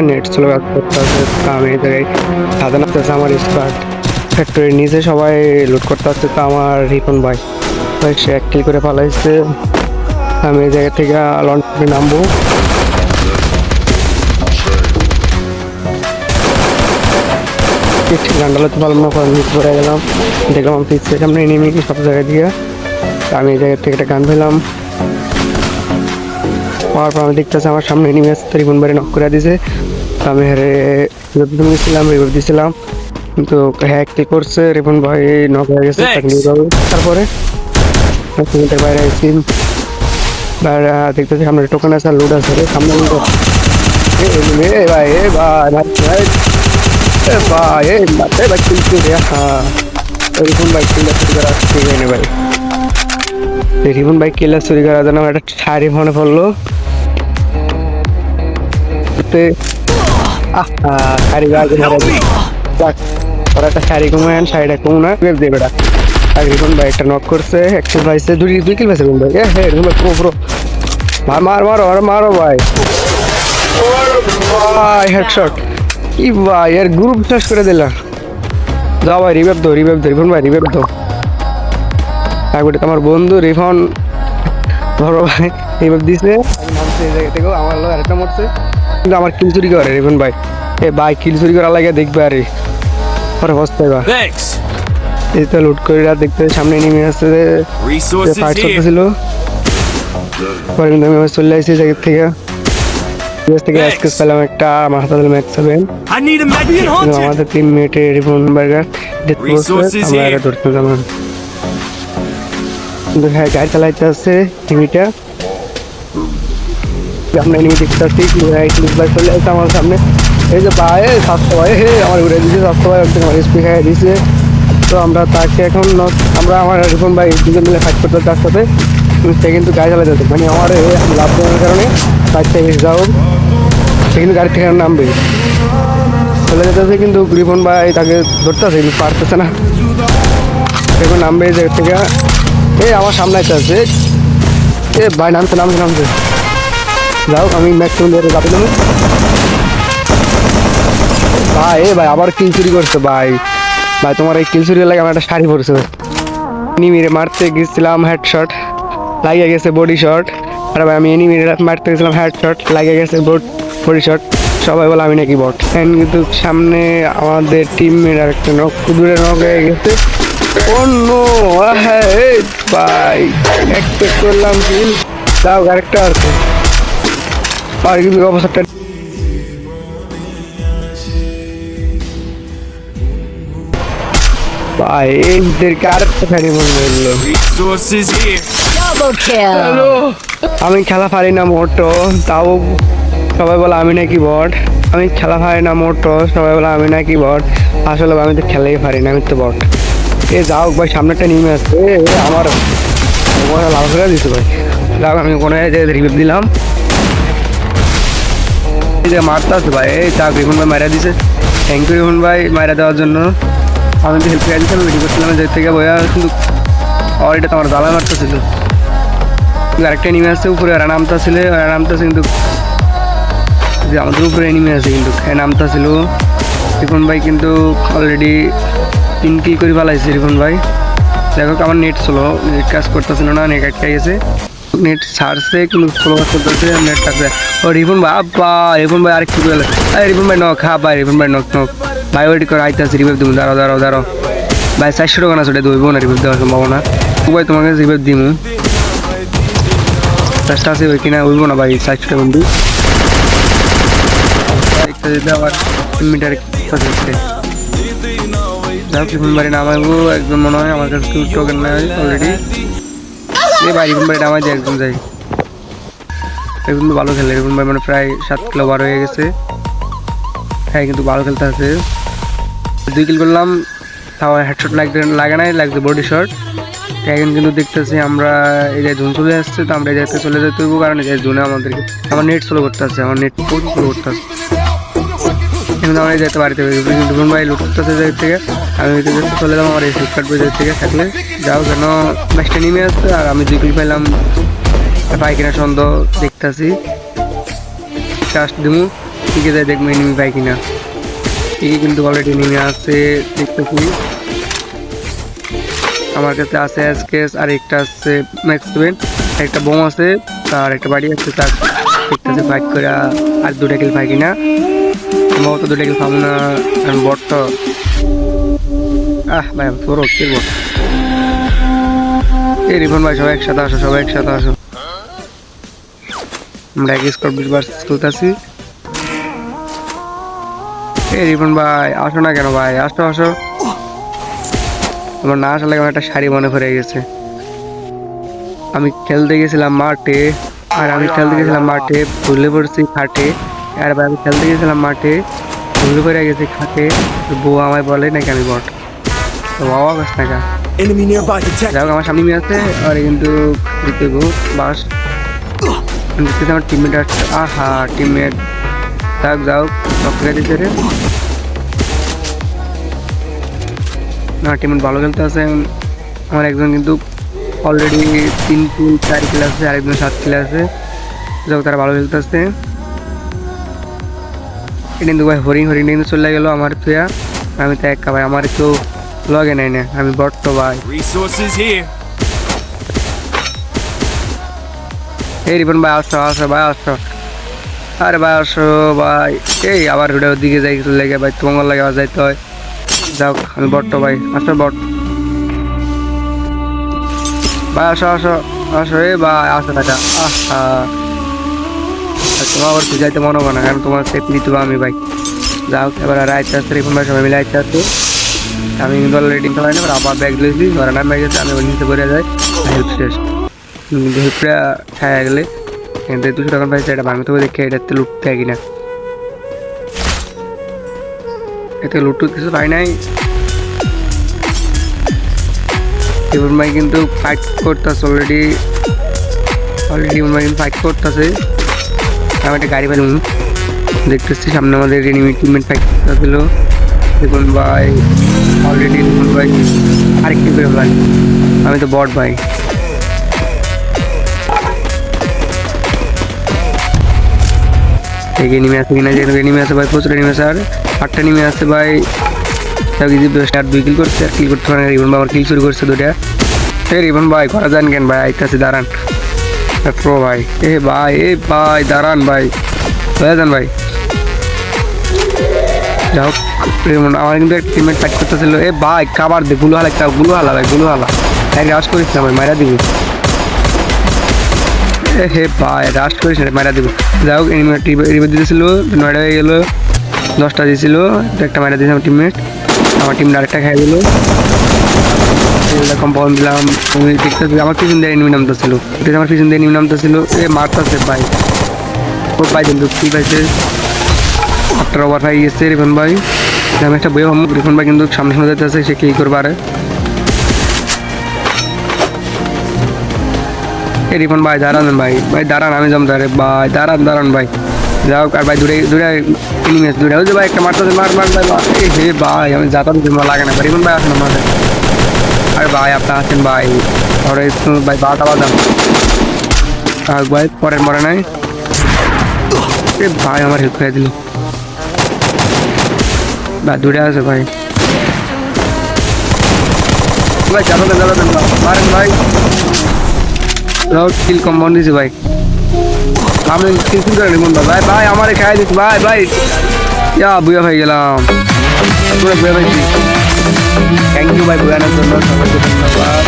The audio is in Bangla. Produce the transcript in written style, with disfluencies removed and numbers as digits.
নেট স্লো কাজ করতে হচ্ছে। তো আমি এই জায়গায় সাজানো হচ্ছে আমার স্কোয়াড ফ্যাক্টরির নিচে সবাই লুট করতে হচ্ছে। তো আমার রিপন ভাই সে এক কিল করে পালাইছে। আমি এই জায়গা থেকে লন্ডনে নামবো। ঠিক গান্ডালাতে পারলাম না, পরে গেলাম, দেখলাম আমি পিছিয়ে সামনে এনিমি সব জায়গায় দিয়ে। আমি এই জায়গা থেকে একটা গান পেলাম, পাওয়ার পর আমি দেখতেছি আমার সামনে এনিমি আসছে। রিপন ভাই নক করে দিয়েছে। আমি হেরে দিয়েছিলাম, রিভাইভ দিয়েছিলাম, কিন্তু হ্যাক কি করছে, রিপন ভাই নক হয়ে গেছে। তারপরে বাইরে আসছি, দেখতেছি সামনে টোকেন আছে, লুট আছে, সামনে ভাই রিপন ভাই কিলার চুরি করার জন্য আমার একটা শাড়ি মনে পড়লো। একটা শাড়ি কমেন, শাড়িটা কমু না দিয়ে বেটা। রিপন ভাই একটা নক করছে, একশো পাইছে, দুই কিল পাইছে রিপন ভাই। হ্যাঁ রিপন ভাই পুরো মারো আরে মারো ভাই। ভাই হেডশট কি ভাই, এর গ্রুপ শেষ করে দিলা। যাও ভাই রিভাইভ দো রিপন ভাই রিভাইভ দো। একবারে আমার বন্ধু রিফন বড় ভাই রিভাইভ দিছে। আমি নামছি এই জায়গা থেকেও, আমার লোক আরেকটা মরছে, কিন্তু আমার কিল চুরি করে রিপন ভাই। এ ভাই কিল চুরি করা লাগে দেখবে আরে পরে বসতে বা এই তো লুট করে দেখতে সামনে নেমে আসছে, ফাইট করতেছিল। পরে কিন্তু আমি চলে আসছি জায়গা থেকে স্কেচ পেলাম একটা, আমার হাতে ম্যাক্স 7। আমাদের 3 মিনিটে রিপন বার্গার ডেথ করছে, আমরা আগে ধরতে যাবো। কিন্তু হ্যাঁ গাড়ি চালাইতে আসছে টিভিটা, আমরা এনিমি দেখতে পাচ্ছি। চলে আসছে আমার সামনে, এই যে ভাই স্বাস্থ্য ভাই, হে আমার ঘুরে দিয়েছে স্বাস্থ্য ভাই, একদম আমার স্পি খাইয়ে দিয়েছে। তো আমরা তাকে এখন আমার রিপন ভাই দুজন মিলে ফাইট করতে তার সাথে, সে কিন্তু গাড়ি চালাতে যাচ্ছে, মানে আমার লাভ দেওয়ার কারণে বাইক থেকে যাও, সে কিন্তু গাড়ি থেকে নামবে চলে যেতেছে, কিন্তু রিপন ভাই তাকে ধরতেছে কিন্তু পারতেছে না। এখন নামবে এই জায়গা থেকে, এই আমার সামনে আসছে, এ ভাই নামছে যাও আমি ম্যাক্সিমাম যাবে না ভাই। এ ভাই আবার কিল চুরি করছে ভাই। তোমার এই কিল চুরি লাগে আমার একটা শাড়ি পরছে। এনিমিরে মারতে গেছিলাম, হেডশট লাগিয়ে গেছে, বডি শট। আর ভাই আমি এনিমিরে মারতে গেছিলাম, হেডশট লাগিয়ে গেছে, বডি শট। সবাই বলে আমি নাকি বট। কিন্তু সামনে আমাদের টিমমেট আর একটা নক দূরে নক হয়ে গেছে। অন্য হ্যাঁ ভাই একটা করলাম কিল, তাও আরেকটা আছে। আর কিন্তু অবস্থাটা ভাই এইদেরকে আরেকটা ফ্যানি মনে হলো। আমি খেলা পারি না মোটো, তাও সবাই বলে আমি নাকি বট। আমি খেলা পারি না মোটো, সবাই বলে আমি নাকি বট। আসলে আমি তো খেলাই পারি না, আমি তো বট। এ যাও ভাই সামনেটা নেমে আসছে, আমার লাভ করে দিচ্ছে ভাই। যাও আমি কোনো রিভিউ দিলাম, এই যে মারতে আছে ভাই। এই যাক রিপন ভাই মারা দিছে, থ্যাংক ইউ রিপন ভাই মারা দেওয়ার জন্য। আমি তো হেল্প করে দিচ্ছি, আমি ভিডিও করছিলাম যে থেকে বইয়া, কিন্তু অলরেডি তো আমার জ্বালা মারতেছিল। আরেকটা এনিমি আসছে উপরে, ওরা নামতেছিল, কিন্তু যে আমাদের উপরে এনিমি আছে কিন্তু নামতেছিল। রিপন ভাই কিন্তু অলরেডি 3 কিল করে পালাইছে রিপন ভাই। দেখো আমার নেট স্লো, নেট কাজ করতেছিল না, নেট একটা গেছে, নেট ছাড়ছে কিন্তু স্লো কাজ করতেছে, নেট থাকছে। ও রিপন ভাই রিপন ভাই আরেকটু করে রিপন ভাই নক, হ্যাঁ ভাই রিপন ভাই নক ভাই, ওয়েট করে আইতেছে রিভাইভ দিব। দাঁড়াও ভাই 400 টাকা না, সেটা দইব না, রিভাইভ দেওয়ার সম্ভাবনা। ভাই তোমাকে রিভাইভ দিব, চেষ্টা আছে ওই কিনা উঠবো না ভাই। 400 টাকা বন্ধু আবার মিটার রিপন বাড়ি নামাইবো একজন, মনে হয় আমার কাছে টোকেন নাই অলরেডি। এই ভাই রিপন বাড়ি নামাই যায় একজন, যাই রিপন ভালো খেলে। রিপন ভাই মানে প্রায় 7 কিলো 12 হয়ে গেছে, হ্যাঁ কিন্তু ভালো খেলতে আছে। 2 কিল করলাম, তাও হেডশট লাগে নাই, লাগছে বডি শট। এখন কিন্তু দেখতেছি আমরা এই যে জোন চলে আসছে, তো আমরা এই জায়গাতে চলে যেতে হইব, কারণ এই জোনে আমাদেরকে আমার নেট স্লো করতে আসছে, আমার নেট প্রচুর স্লো করতে আসছে। কিন্তু আমরা যেতে বাড়িতে রিপন ভাই লুট করতেছে জায়গা থেকে, আমি চলে যাবো আমার এই ফ্লিপকার্ট বই থেকে থাকলে যাও, কেন ম্যাচটা নেমে আসছে। আর আমি 2 কিল পাইলাম, পাইকিনা সন্দেহ দেখতেছি, চার্জ দিব ঠিক আছে দেখবো এনিমি পাই কিনা। ঠিকই কিন্তু অলরেডি এনিমি আছে দেখতেছি। আমার কাছে আছে এসকেস আর একটা আছে ম্যাক্স 7, একটা বোম আছে আর একটা বাড়ি আছে। তার দেখতেছে ফাইট করে আর 2টা কিল পাই কিনা। সম্ভবত 2টা কিল পাবো না, কারণ বটটা ভাই তোরও খেলবো। এই রিপন ভাই সবাই একসাথে আসো, সবাই একসাথে আসো। আমরা এক স্কোর 20 বার তুলতেছি। এই রিপন ভাই আসো না কেন ভাই, আসো আসো। আমার না আসলে আমার একটা শাড়ি মনে পড়ে গেছে। আমি খেলতে গেছিলাম মাঠে, ভুলে পড়ছি খাটে। আর ভাই আমি খেলতে গেছিলাম মাঠে, ভুলে পড়ে গেছি খাটে। বউ আমায় বলে নাকি আমি বট, তো বাবা গাছ টাকা যাই হোক। আমার সামনে মেয়ে আছে আর কিন্তু দিতে গো বাস দেখতেছি আমার টিমমেট আসছে। টিমমেট থাক যাও ডক্টরে দিতে রে না। টিমমেট ভালো খেলতে আছে। আমার একজন কিন্তু অলরেডি 3 কিল 4 কিল আছে, আরেকজন 7 কিল আছে। যাই হোক তারা ভালো খেলতে আছে। কিন্তু ভাই হরিণ কিন্তু চলে গেল আমার তুয়া। আমি তো একা ভাই, আমার কেউ লগে নাই না, আমি বট তো ভাই। এই রিপন ভাই আসো আসো ভাই আসো। আরে ভাই আসো ভাই। এই আবার ওর দিকে যাই লেগে ভাই, তোমার লাগে আবার যাইতে হয়। যাও আমি বট তো ভাই, আসো বট ভাই আসো আসো আসো। এ ভাই আসো টাকা। তোমার আবার যাইতে মনে হয় না, কারণ তোমার সেফ নিতে আমি ভাই। যাও এবার রাইতে আসতে রিপন ভাই সবাই মিলে আইতে আসতে। আমি কিন্তু অলরেডি পাই না, আবার ব্যাগ দিয়েছি ধরে নাম গেছে। আমি ওই নিচে করে যাই, হেল্প শেষ। হেল্পটা খাওয়া গেলে 200 টাকা পাইছে, এটা ভাঙতে হবে দেখে এটাতে লুটতে হয় কিনা। এতে লুট কিছু পাই নাই। রিপন ভাই কিন্তু ফাইট করতেছে অলরেডি রিপন ভাই কিন্তু ফাইট করতেছে। আমি একটা গাড়ি পেলাম দেখতেছি সামনে আমাদের এনিমি টিমমেট ফাইট করতেছিল। রিপন ভাই অলরেডি রিপন ভাই আরেকটি করে ভাই, আমি তো বট ভাই। এই এনিমি আছে কিনা, যেহেতু এনিমি আছে ভাই, প্রচুর এনিমি আছে। আর 8টা এনিমি আছে ভাই। তাও কিছু 2 কিল করছে, আর কিল করতে পারে। রিপন ভাই আমার কিল শুরু করছে 2টা। এই রিপন ভাই করা যান কেন ভাই, আইতাছে দাঁড়ান প্রো ভাই। ভাই দাঁড়ান ভাই, হয়ে যান ভাই। যাই হোক আমার কিন্তু একটা টিমমেট ফাইট করতেছিল। ভাই কাবার দে, গুলো হালা ভাই, গুলো হালা। রাশ করিস না ভাই, মারা দিবি। ভাই রাশ করিস না, মারা দিবি। যাই হোক রিপোর্ট দিতেছিল 9টা হয়ে গেল, 10টা দিয়েছিল। একটা মারা দিয়েছে আমার টিমমেট। আমার টিম আরেকটা খাই দিল। কম্পাউন্ড দিলাম। তুমি দেখতেছি আমার পিছন দিয়ে এনিমি নামতেছিল, আমার পিছন দিয়ে এনিমি নামতেছিল। মারতেছে ভাই, ও পাই দিন কি পাইছে। 8টা ওভার পাই গেছে রিপন ভাই। আমি একটা বই রিপন ভাই কিন্তু সামনে যেতে আছে, সে কি করবে আরে। রিপন ভাই দাঁড়ান ভাই, দাঁড়ান আমি জমতে আরে ভাই, দাঁড়ান ভাই। যাও আর ভাই দূরে এনিমি আছে, দূরে ওই যে ভাই একটা মারতেছে, মার ভাই। ভাই আমি যাতাম লাগে না। রিপন ভাই আসেন মাঠে। আরে ভাই আপনার আছেন ভাই, তারপরে ভাই বাদাম ভাই পরের মরে নাই। ভাই আমার হেল্প করে দিল ভাই, দূরে আছে ভাই। জ্বালাতেন মারেন ভাই। কিল কম্পাউন্ড দিয়েছে ভাই, আমি কিল করে নিবন ভাই। আমারে খাই দিচ্ছি ভাই। বুয়া হয়ে গেলাম, পুরো বুয়া হয়েছি। থ্যাংক ইউ ভাই বুয়ানোর জন্য, সবাইকে ধন্যবাদ।